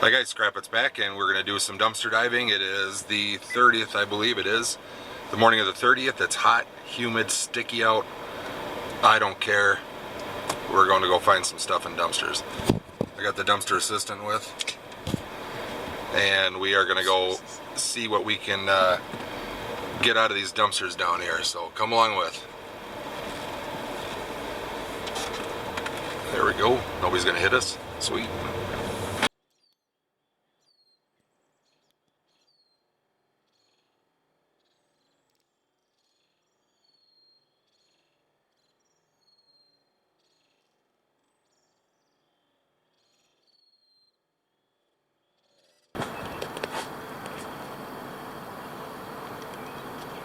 Hi guys, Scrap It's back and we're going to do some dumpster diving. It is the 30th, I believe it is. The morning of the 30th. It's hot, humid, sticky out. I don't care. We're going to go find some stuff in dumpsters. I got the dumpster assistant with. And we are going to go see what we can get out of these dumpsters down here. So come along with. There we go. Nobody's going to hit us. Sweet.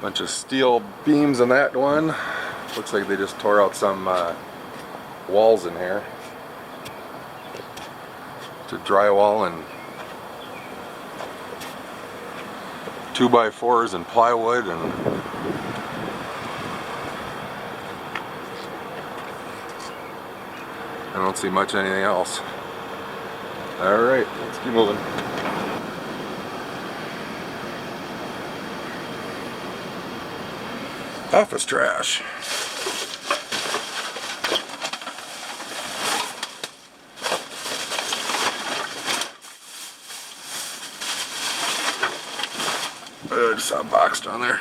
Bunch of steel beams in that one. Looks like they just tore out some walls in here to drywall and 2x4s and plywood, and I don't see much anything else. Alright, let's keep moving. Office trash. I just saw a box down there.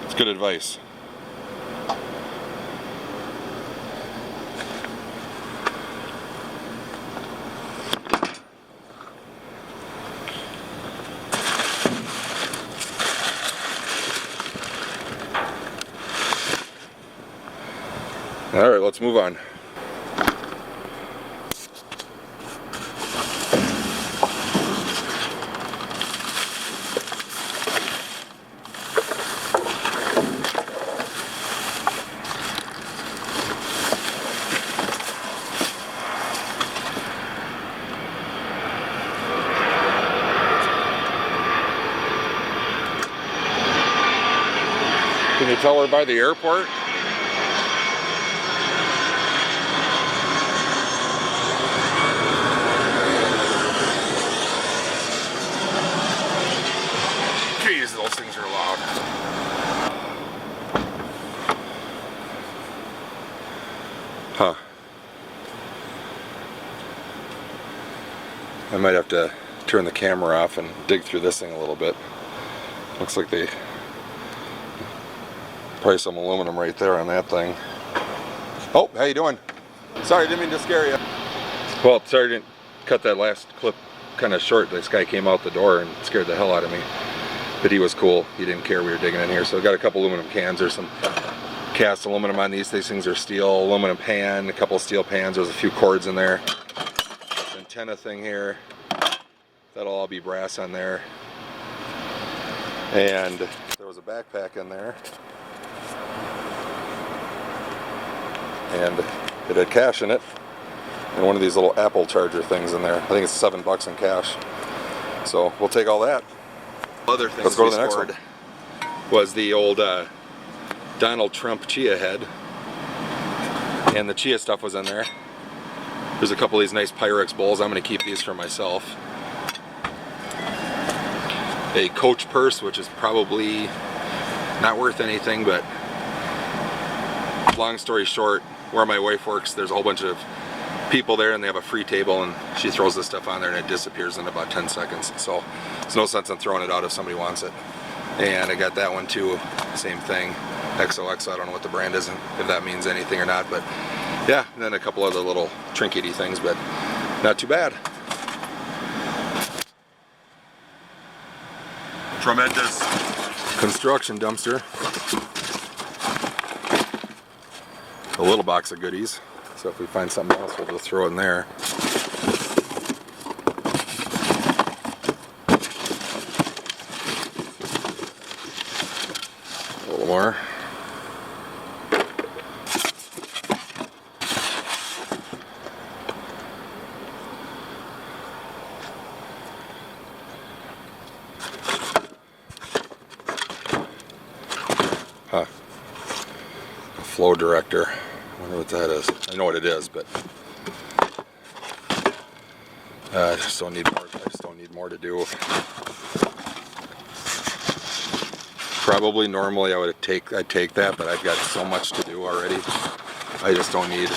It's good advice. All right, let's move on. Can you tell we're by the airport? Jeez, those things are loud. Huh. I might have to turn the camera off and dig through this thing a little bit. Looks like they probably some aluminum right there on that thing. Oh, how you doing? Sorry, didn't mean to scare you. Well, sorry I didn't cut that last clip kind of short. This guy came out the door and scared the hell out of me. But he was cool. He didn't care we were digging in here. So I got a couple aluminum cans. There's some cast aluminum on these. These things are steel. Aluminum pan, a couple of steel pans. There's a few cords in there. This antenna thing here. That'll all be brass on there. And there was a backpack in there. And it had cash in it. And one of these little Apple charger things in there. I think it's $7 in cash. So we'll take all that. Other things Let's go to the next one. Was the old Donald Trump Chia head, and the Chia stuff was in there. There's a couple of these nice Pyrex bowls. I'm going to keep these for myself. A Coach purse, which is probably not worth anything, but long story short, where my wife works, there's a whole bunch of people there and they have a free table, and she throws this stuff on there and it disappears in about 10 seconds. So there's no sense in throwing it out if somebody wants it. And I got that one too, same thing, XOXO. I don't know what the brand is, if that means anything or not, but yeah. And then a couple other little trinkety things, but not too bad. Tremendous. Construction dumpster. A little box of goodies. So if we find something else, we'll just throw it in there. A little more. Huh. flow director. I wonder what that is. I know what it is, but I just don't need more. I just don't need more to do. Probably normally I'd take that, but I've got so much to do already. I just don't need.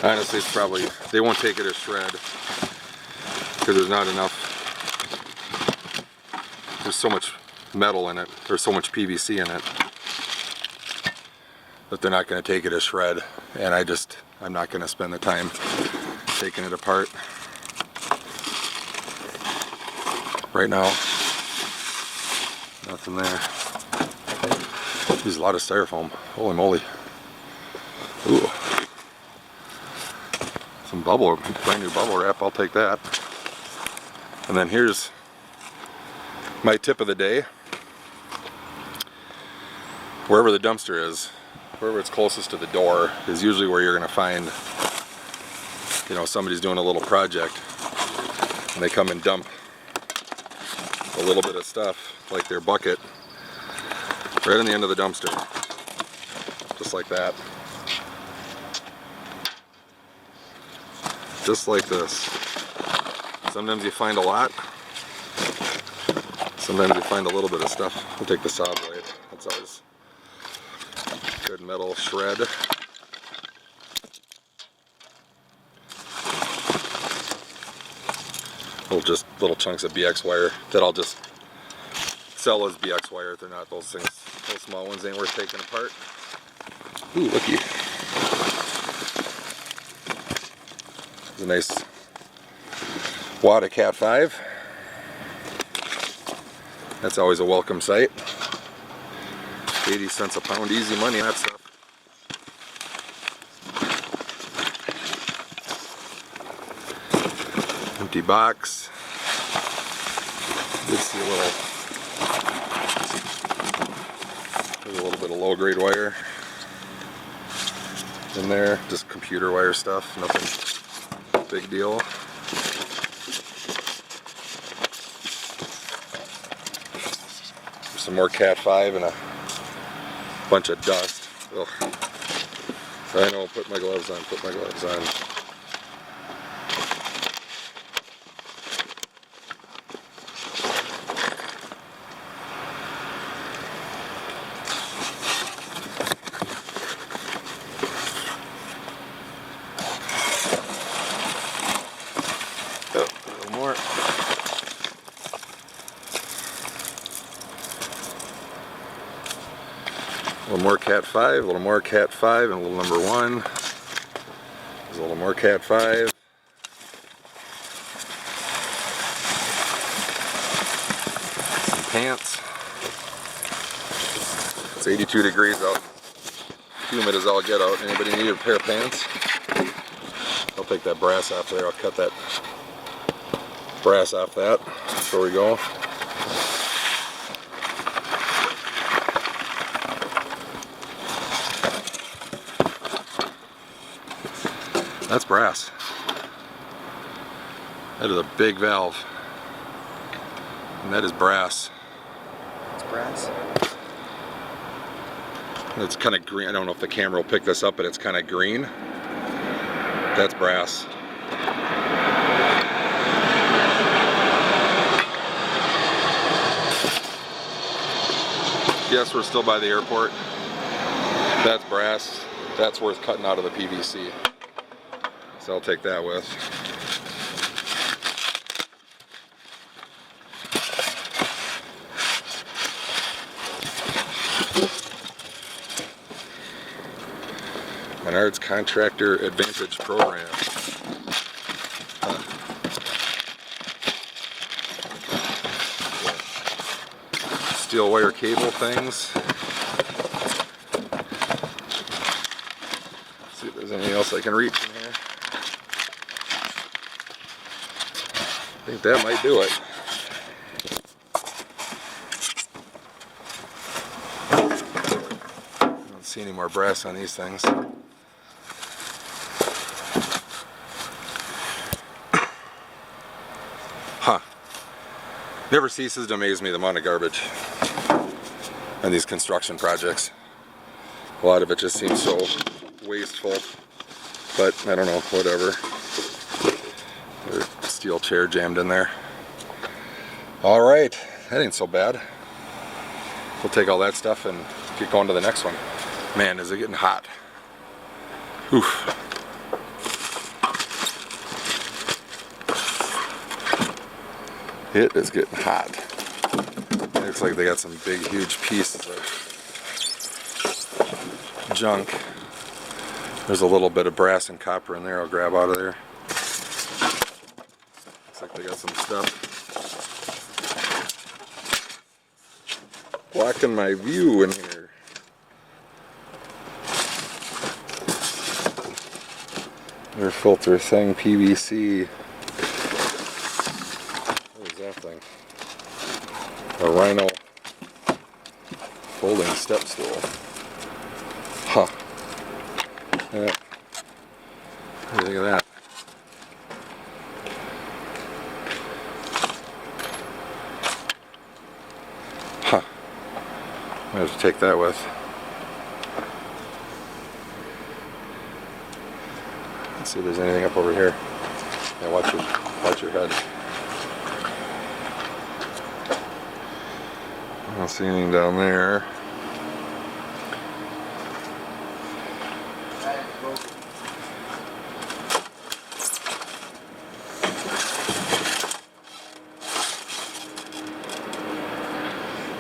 Honestly, it's probably, they won't take it as shred because there's not enough. There's so much metal in it. There's so much PVC in it that they're not going to take it as shred. And I'm not going to spend the time taking it apart right now. Nothing there. There's a lot of styrofoam. Holy moly. Ooh. Some brand new bubble wrap. I'll take that. And then here's my tip of the day. Wherever the dumpster is, wherever it's closest to the door, is usually where you're going to find, you know, somebody's doing a little project and they come and dump a little bit of stuff, like their bucket, right on the end of the dumpster. Just like that. Just like this. Sometimes you find a lot. Sometimes you find a little bit of stuff. We'll take the saw blade. That's always good metal shred. Little chunks of BX wire that I'll just sell as BX wire if they're not those things. Those small ones ain't worth taking apart. Ooh, looky. It's a nice wad of Cat 5. That's always a welcome sight. 80 cents a pound, easy money on that stuff. Empty box. Did see there's a little bit of low grade wire in there, just computer wire stuff, nothing big deal. Some more Cat 5 and a bunch of dust. Ugh. I know, put my gloves on, put my gloves on. A little more Cat 5, a little more Cat 5, and a little number 1. There's a little more Cat 5. Some pants. It's 82 degrees out. Humid as all get out. Anybody need a pair of pants? I'll take that brass off there. I'll cut that brass off that before we go. That's brass. That is a big valve. And that is brass. It's brass? It's kind of green. I don't know if the camera will pick this up, but it's kind of green. That's brass. Yes, we're still by the airport. That's brass. That's worth cutting out of the PVC. So I'll take that with. Menards Contractor Advantage Program. Steel wire cable things. Let's see if there's anything else I can reach in here. I think that might do it. I don't see any more brass on these things. Huh. Never ceases to amaze me the amount of garbage on these construction projects. A lot of it just seems so wasteful, but I don't know, whatever. There's a steel chair jammed in there. All right, that ain't so bad. We'll take all that stuff and get going to the next one. Man, is it getting hot. Oof. It is getting hot. Looks like they got some big, huge pieces of junk. There's a little bit of brass and copper in there. I'll grab out of there. Looks like they got some stuff blocking my view in here. Air filter thing, PVC. What is that thing? A Rhino folding step stool. Huh. Yeah. What do you think of that? Huh. I have to take that with. Let's see if there's anything up over here. Yeah, watch your head. I don't see anything down there.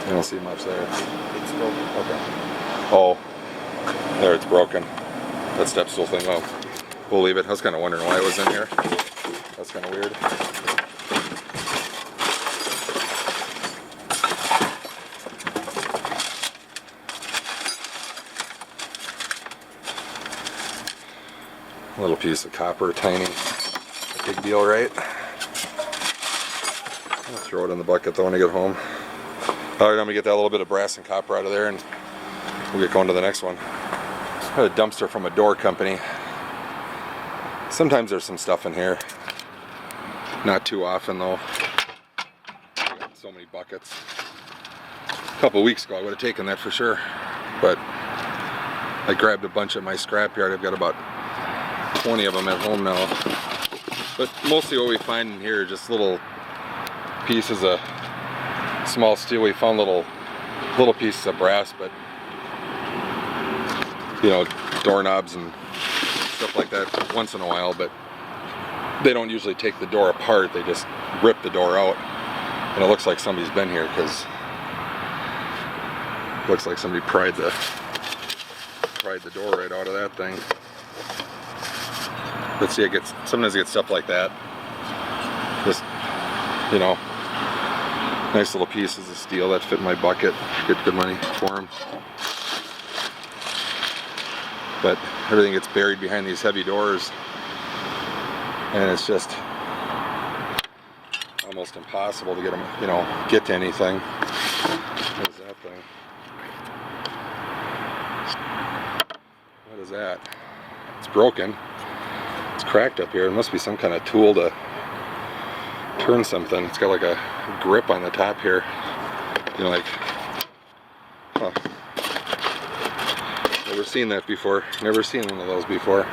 I don't see much there. It's broken. Okay. Oh, there, it's broken. That step stool thing, well, we'll leave it. I was kind of wondering why it was in here. That's kind of weird. A little piece of copper, tiny. Big deal, right? I'll throw it in the bucket though when I get home. Alright, I'm gonna get that little bit of brass and copper out of there and we'll get going to the next one. I had a dumpster from a door company. Sometimes there's some stuff in here. Not too often though. I got so many buckets. A couple weeks ago I would have taken that for sure. But I grabbed a bunch at my scrapyard. I've got about 20 of them at home now. But mostly what we find in here are just little pieces of small steel. We found little pieces of brass, but you know, doorknobs and stuff like that once in a while, but they don't usually take the door apart. They just rip the door out, and it looks like somebody's been here because it looks like somebody pried the door right out of that thing. But see, sometimes I get stuff like that. Just, you know, nice little pieces of steel that fit in my bucket. Get good money for them. But everything gets buried behind these heavy doors, and it's just almost impossible to get them, you know, get to anything. What is that thing? What is that? It's broken. It's cracked up here. It must be some kind of tool to turn something. It's got like a grip on the top here. You know, like, huh. Never seen that before. Never seen one of those before.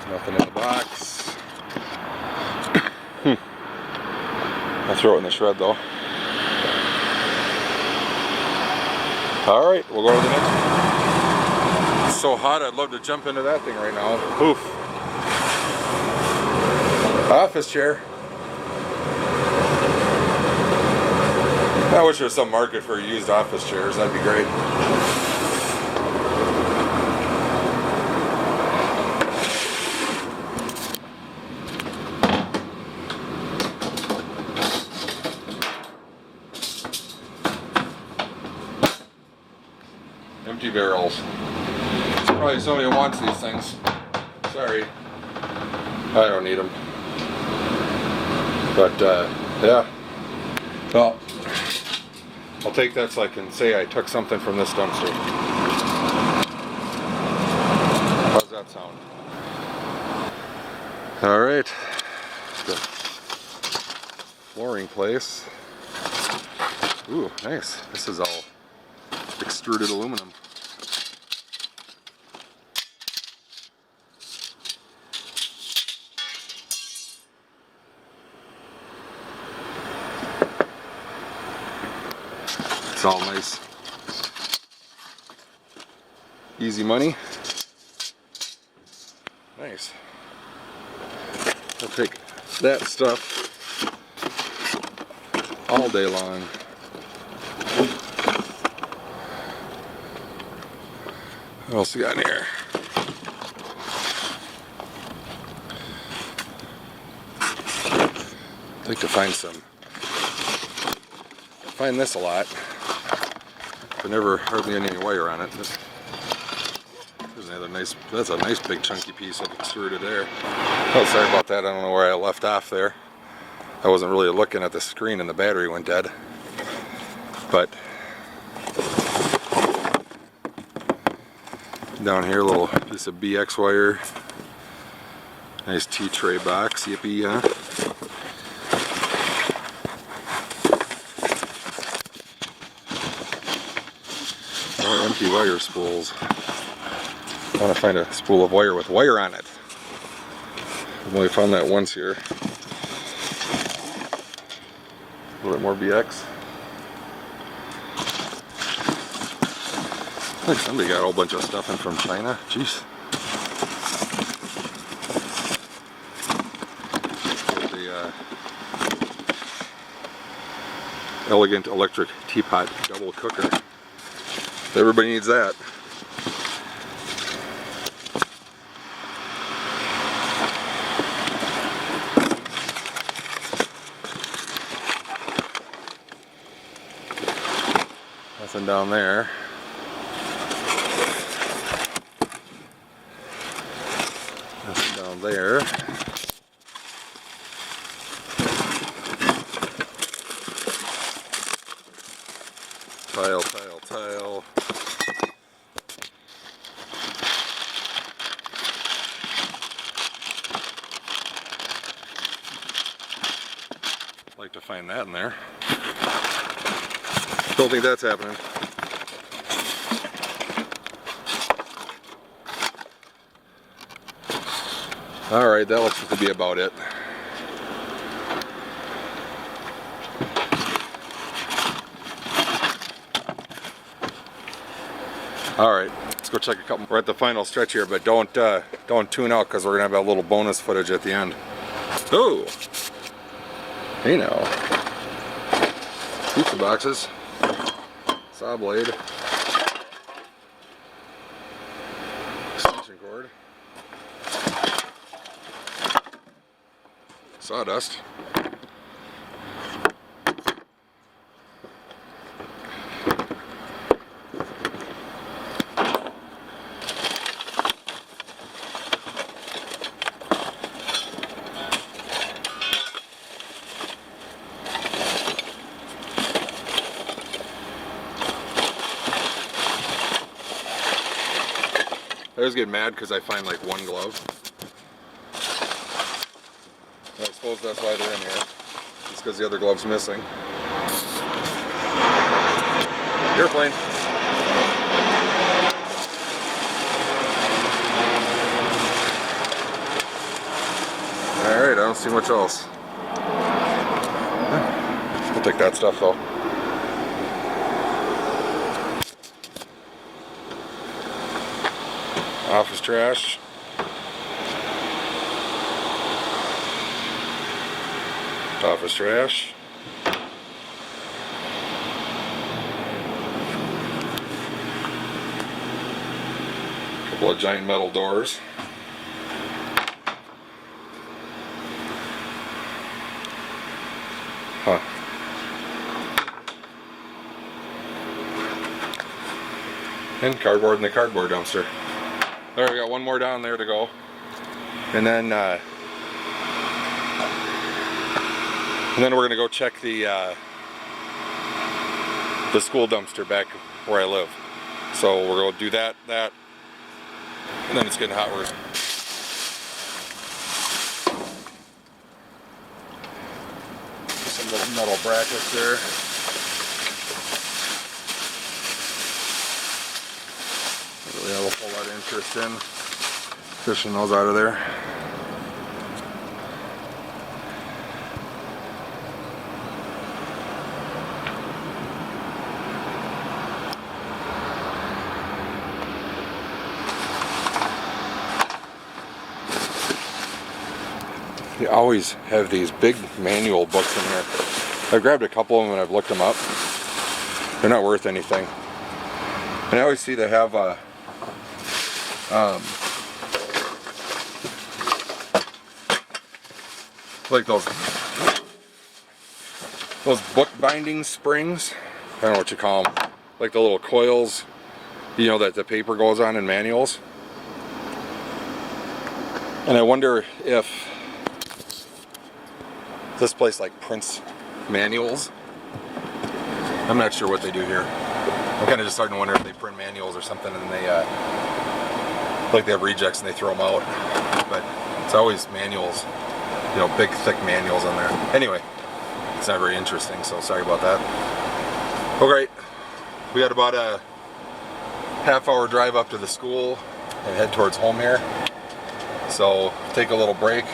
Nothing in the box. I'll throw it in the shred though. Alright, we'll go to the next one. It's so hot, I'd love to jump into that thing right now. Oof. Office chair. I wish there was some market for used office chairs. That'd be great. Empty barrels. There's probably somebody who wants these things. Sorry. I don't need them. But, yeah. Well, I'll take that so I can say I took something from this dumpster. How's that sound? Alright. The flooring place. Ooh, nice. This is all extruded aluminum. It's all nice, easy money. Nice. I'll take that stuff all day long. What else we got in here? I'd like to find this a lot, but never hardly any wire on it. There's another nice, that's a nice big chunky piece of extruded there. Oh, sorry about that, I don't know where I left off there. I wasn't really looking at the screen and the battery went dead. But down here, a little piece of BX wire. Nice T-tray box, yippee, huh? More empty wire spools. I want to find a spool of wire with wire on it. I've only found that once here. A little bit more BX. Look, somebody got a whole bunch of stuff in from China. Jeez. The elegant electric teapot double cooker. Everybody needs that. Nothing down there. Nothing down there. Tile, tile, tile. I'd like to find that in there. Don't think that's happening. Alright, that looks to be about it. Alright, let's go check a couple. We're at the final stretch here, but don't tune out because we're gonna have a little bonus footage at the end. Oh! Hey now. Pizza boxes. Saw blade. Extension cord. Sawdust. I always get mad because I find like one glove. I suppose that's why they're in here. Just because the other glove's missing. Airplane. Alright, I don't see much else. I'll take that stuff though. Office trash. Office trash. Couple of giant metal doors. Huh. And cardboard in the cardboard dumpster. There, we got one more down there to go. And then we're gonna go check the school dumpster back where I live. So we're gonna do that, and then it's getting hot. We're some little metal brackets there. really have a whole lot of interest in fishing those out of there. They always have these big manual books in here. I've grabbed a couple of them and I've looked them up. They're not worth anything. And I always see they have a like those book binding springs. I don't know what you call them. Like the little coils, you know, that the paper goes on in manuals. And I wonder if this place like prints manuals. I'm not sure what they do here. I'm kind of just starting to wonder if they print manuals or something, and they like they have rejects and they throw them out. But it's always manuals, you know, big thick manuals on there. Anyway, it's not very interesting, so sorry about that. Well, great. We got about a half-hour drive up to the school and head towards home here. So take a little break.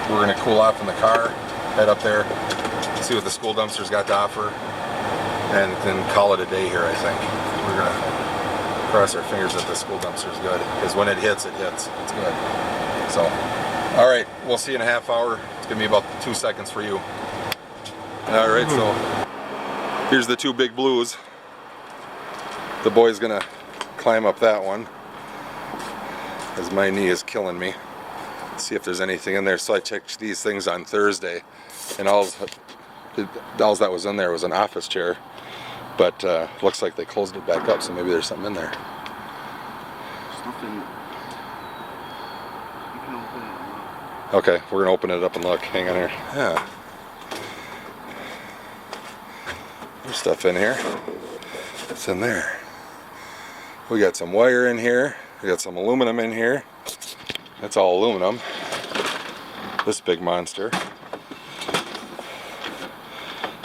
We're gonna cool off in the car, head up there, see what the school dumpster's got to offer, and then call it a day here, I think. We're gonna cross our fingers that the school dumpster's good, because when it hits, it's good. So, all right, we'll see you in a half hour. It's gonna be about 2 seconds for you. All right, so here's the two big blues. The boy's gonna climb up that one, as my knee is killing me. See if there's anything in there. So I checked these things on Thursday, and all that was in there was an office chair, but looks like they closed it back up, so maybe there's something in there. Something. You can open it and look. Okay, we're gonna open it up and look. Hang on here. Yeah, there's stuff in here. What's in there? We got some wire in here. We got some aluminum in here. That's all aluminum. This big monster.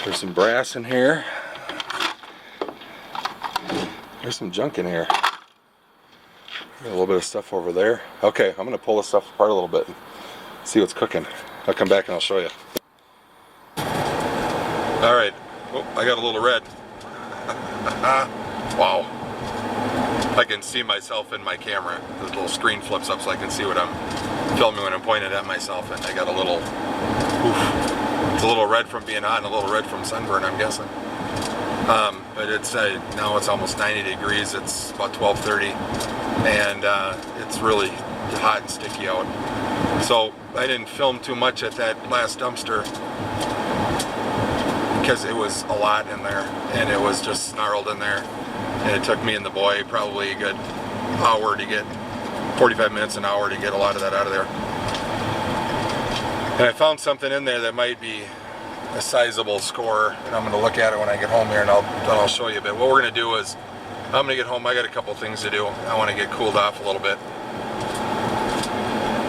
There's some brass in here. There's some junk in here. Got a little bit of stuff over there. Okay, I'm gonna pull this stuff apart a little bit and see what's cooking. I'll come back and I'll show you. All right. Oh, I got a little red. Wow. I can see myself in my camera. The little screen flips up so I can see what I'm filming when I'm pointing at myself, and I got a little, it's a little red from being hot and a little red from sunburn, I'm guessing. But it's now it's almost 90 degrees. It's about 12:30, and it's really hot and sticky out. So I didn't film too much at that last dumpster because it was a lot in there, and it was just snarled in there. And it took me and the boy probably a good hour to get, 45 minutes, an hour to get a lot of that out of there. And I found something in there that might be a sizable score, and I'm going to look at it when I get home here, and I'll show you a bit. What we're going to do is, I'm going to get home, I got a couple things to do. I want to get cooled off a little bit.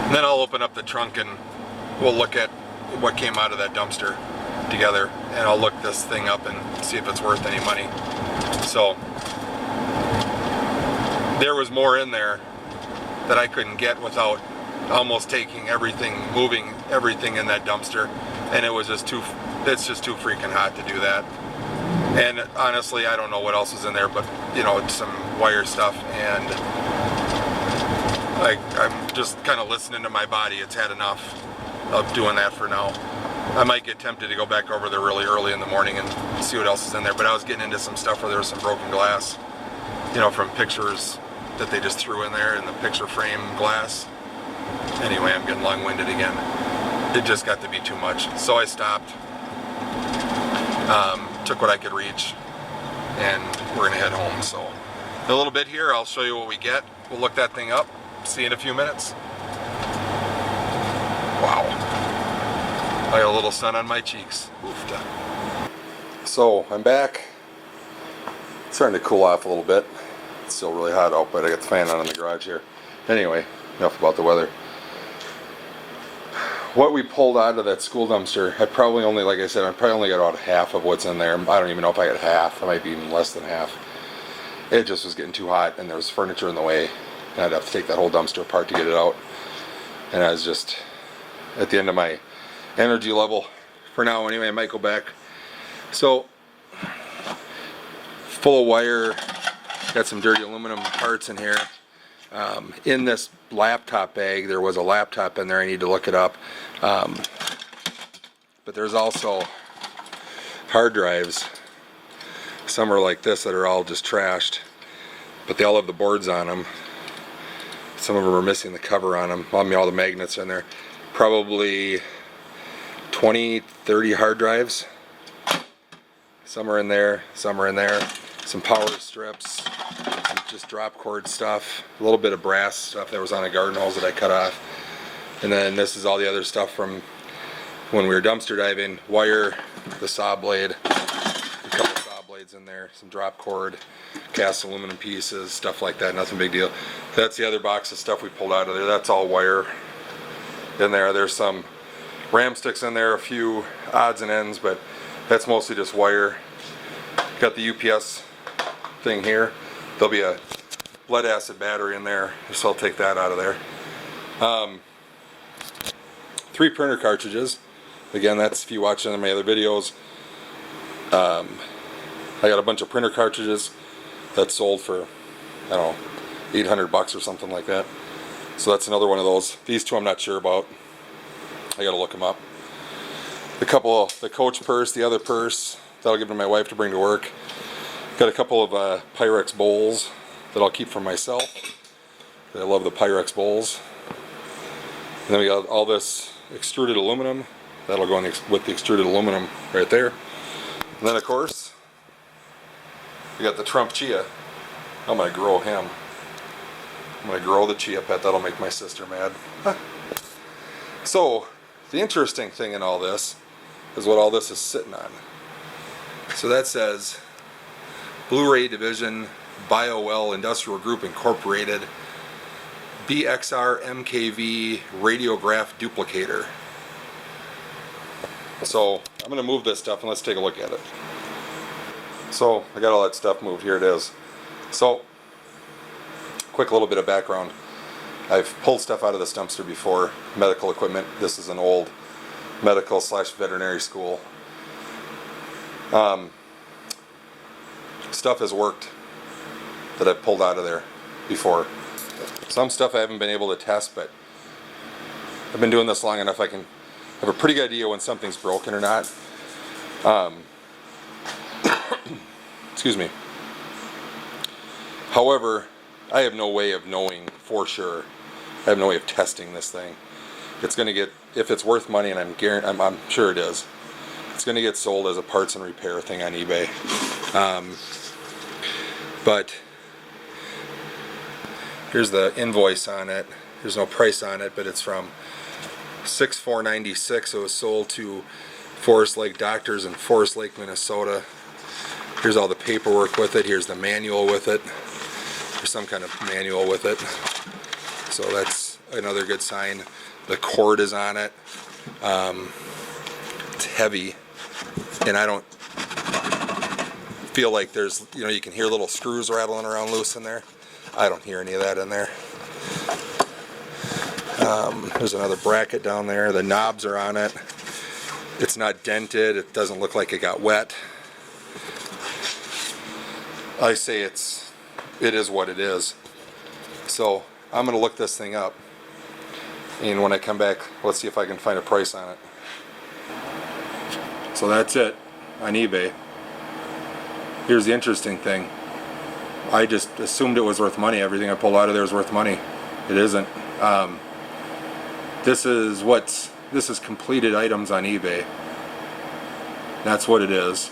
And then I'll open up the trunk and we'll look at what came out of that dumpster together, and I'll look this thing up and see if it's worth any money. So there was more in there that I couldn't get without almost taking everything, moving everything in that dumpster, and it was just it's just too freaking hot to do that. And honestly, I don't know what else is in there, but you know, it's some wire stuff, and I'm just kind of listening to my body. It's had enough of doing that for now. I might get tempted to go back over there really early in the morning and see what else is in there, but I was getting into some stuff where there was some broken glass, you know, from pictures that they just threw in there in the picture frame glass. Anyway, I'm getting long-winded again. It just got to be too much. So I stopped, took what I could reach, and we're gonna head home. So in a little bit here, I'll show you what we get. We'll look that thing up, see you in a few minutes. Wow. I got a little sun on my cheeks. Oofta. So I'm back. It's starting to cool off a little bit. It's still really hot out, but I got the fan on in the garage here. Anyway, enough about the weather. What we pulled out of that school dumpster, I probably only, like I said, I probably only got about half of what's in there. I don't even know if I got half. I might be even less than half. it just was getting too hot and there was furniture in the way, and I'd have to take that whole dumpster apart to get it out. And I was just at the end of my energy level for now anyway. I might go back. So, full of wire, got some dirty aluminum parts in here. In this laptop bag, there was a laptop in there. I need to look it up. But there's also hard drives. Some are like this that are all just trashed, but they all have the boards on them. Some of them are missing the cover on them. I mean, all the magnets are in there. Probably 20, 30 hard drives. Some are in there, some are in there. Some power strips, some just drop cord stuff, a little bit of brass stuff that was on a garden hose that I cut off. And then this is all the other stuff from when we were dumpster diving. Wire, the saw blade, a couple of saw blades in there, some drop cord, cast aluminum pieces, stuff like that, nothing big deal. That's the other box of stuff we pulled out of there. That's all wire in there. There's some ram sticks in there, a few odds and ends, but that's mostly just wire. Got the UPS thing here. There'll be a lead acid battery in there, so I'll take that out of there. 3 printer cartridges. Again, that's if you watch any of my other videos. I got a bunch of printer cartridges that sold for, I don't know, $800 or something like that. So that's another one of those. These two I'm not sure about. I gotta look them up. The coach purse, the other purse that I'll give to my wife to bring to work. Got a couple of Pyrex bowls that I'll keep for myself. I love the Pyrex bowls. And then we got all this extruded aluminum. That'll go in with the extruded aluminum right there. And then of course, we got the Trump Chia. I'm gonna grow him. I'm gonna grow the Chia pet. That'll make my sister mad. So, the interesting thing in all this is what all this is sitting on. So that says Blu-ray Division BioWell Industrial Group Incorporated BXR MKV Radiograph Duplicator. So I'm going to move this stuff and let's take a look at it. So I got all that stuff moved. Here it is. So quick little bit of background. I've pulled stuff out of this dumpster before. Medical equipment. This is an old medical / veterinary school. Stuff has worked that I've pulled out of there before. Some stuff I haven't been able to test, but I've been doing this long enough I can have a pretty good idea when something's broken or not. Excuse me. However, I have no way of knowing for sure. I have no way of testing this thing. It's going to get, if it's worth money, and I'm sure it is, it's going to get sold as a parts and repair thing on eBay. But here's the invoice on it. There's no price on it, but it's from 6/4/96. It was sold to Forest Lake Doctors in Forest Lake, Minnesota. Here's all the paperwork with it. Here's the manual with it. There's some kind of manual with it. So that's another good sign. The cord is on it. It's heavy, and I don't feel like there's, you can hear little screws rattling around loose in there. I don't hear any of that in there. There's another bracket down there. The knobs are on it. It's not dented. It doesn't look like it got wet. I say it is what it is. So I'm going to look this thing up, and when I come back, let's see if I can find a price on it. So that's it on eBay. Here's the interesting thing. I just assumed it was worth money. Everything I pulled out of there is worth money. It isn't. This is completed items on eBay. That's what it is.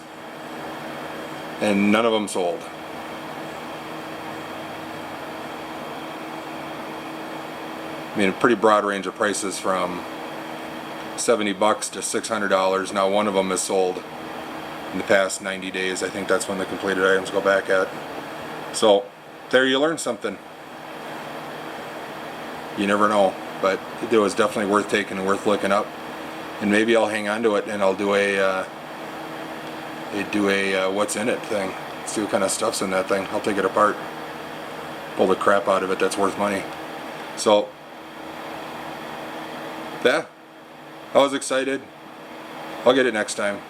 And none of them sold. I mean, a pretty broad range of prices from $70 to $600. Now one of them is sold in the past 90 days. I think that's when the completed items go back at. So there you learn something. You never know, but it was definitely worth taking and worth looking up. And maybe I'll hang on to it and I'll do a what's in it thing. See what kind of stuff's in that thing. I'll take it apart. Pull the crap out of it that's worth money. So, yeah, I was excited. I'll get it next time.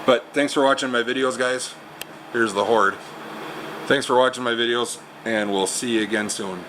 But thanks for watching my videos, guys. Here's the horde. Thanks for watching my videos, and we'll see you again soon.